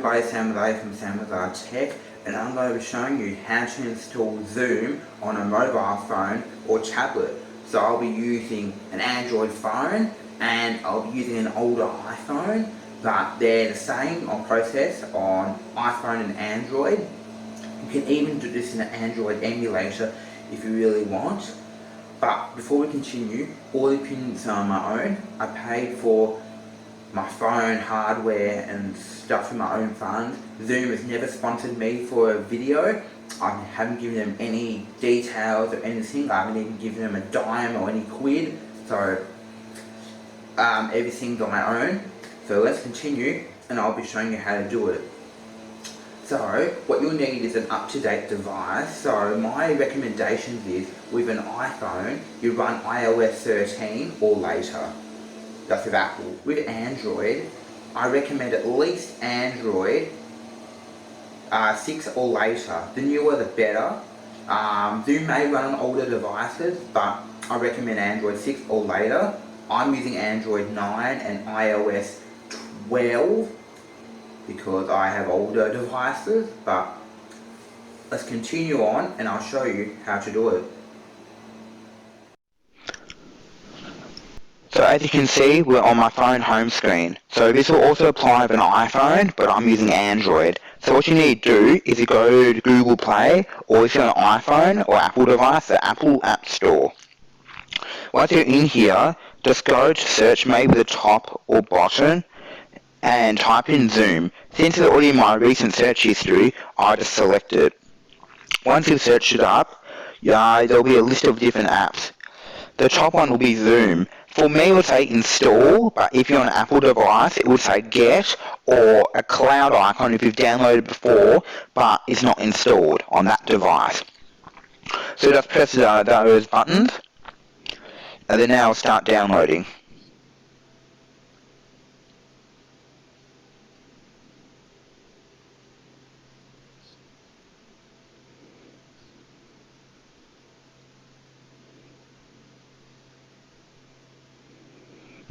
I'm Buddy Samazai from Samazai Tech, and I'm going to be showing you how to install Zoom on a mobile phone or tablet. So I'll be using an Android phone and I'll be using an older iPhone, but they're the same on process on iPhone and Android. You can even do this in an Android emulator if you really want. But before we continue, all the pins are my own. I paid for my phone hardware and stuff from my own funds. Zoom has never sponsored me for a video. I haven't given them any details or anything. I haven't even given them a dime or any quid. So everything's on my own. So let's continue and I'll be showing you how to do it. So what you'll need is an up-to-date device. So my recommendations is with an iPhone, you run iOS 13 or later. That's with Apple. With Android, I recommend at least Android 6 or later. The newer the better. Zoom may run on older devices, but I recommend Android 6 or later. I'm using Android 9 and iOS 12 because I have older devices, but let's continue on and I'll show you how to do it. So as you can see, we're on my phone home screen. So this will also apply with an iPhone, but I'm using Android. So what you need to do is you go to Google Play, or if you're on an iPhone or Apple device, the Apple App Store. Once you're in here, just go to search maybe the top or bottom and type in Zoom. Since it's already in my recent search history, I just select it. Once you've searched it up, there'll be a list of different apps. The top one will be Zoom. For me it would say install, but if you're on an Apple device it would say get, or a cloud icon if you've downloaded before but it's not installed on that device. So just press those buttons and then now start downloading.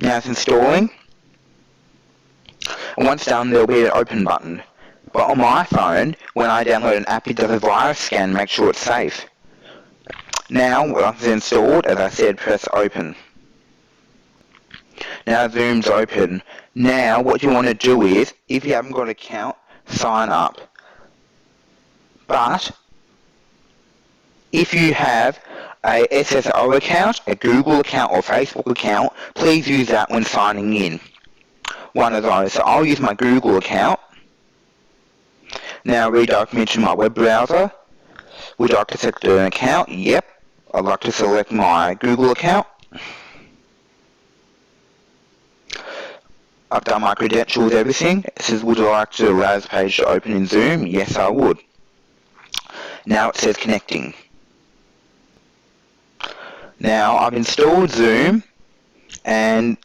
Now it's installing, and once done there'll be an open button. But on my phone, when I download an app it does a virus scan, make sure it's safe. Now once it's installed, as I said, press open. Now Zoom's open. Now what you want to do is, if you haven't got an account, sign up. But if you have a SSO account, a Google account or Facebook account, please use that when signing in. One of those. So I'll use my Google account. Now redirect me to my web browser. Would you like to select an account? Yep. I'd like to select my Google account. I've done my credentials, everything. It says, would you like to allow this page to open in Zoom? Yes, I would. Now it says connecting. Now I've installed Zoom and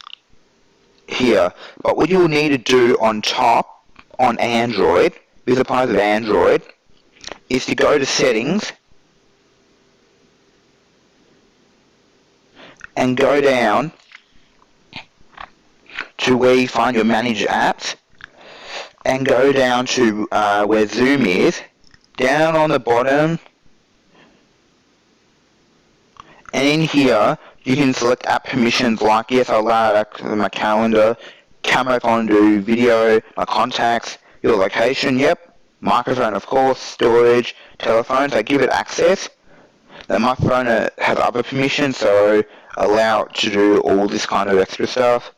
here, but what you'll need to do on top, on Android, this applies with Android, is to go to settings and go down to where you find your managed apps and go down to where Zoom is, down on the bottom, and in here you can select app permissions like yes, I allow access to my calendar, camera if I want to do video, my contacts, your location, yep, microphone of course, storage, telephone, so give it access. Now my phone has other permissions, so allow it to do all this kind of extra stuff.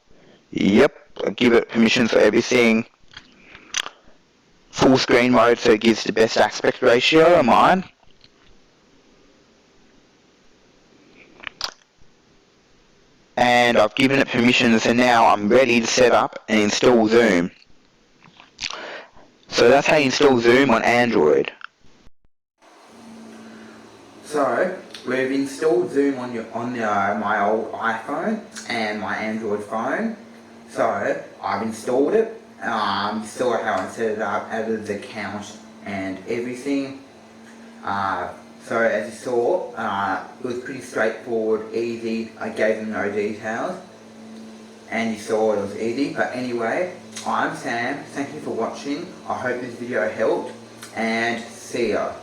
Yep, I give it permissions for everything. Full screen mode, so it gives the best aspect ratio on mine. And I've given it permissions, and now I'm ready to set up and install Zoom. So that's how you install Zoom on Android. So we've installed Zoom on my old iPhone and my Android phone. So I've installed it. You saw how I set it up, added the account and everything. So as you saw, it was pretty straightforward, easy. I gave them no details, and you saw it was easy. But anyway, I'm Sam, thank you for watching. I hope this video helped, and see ya.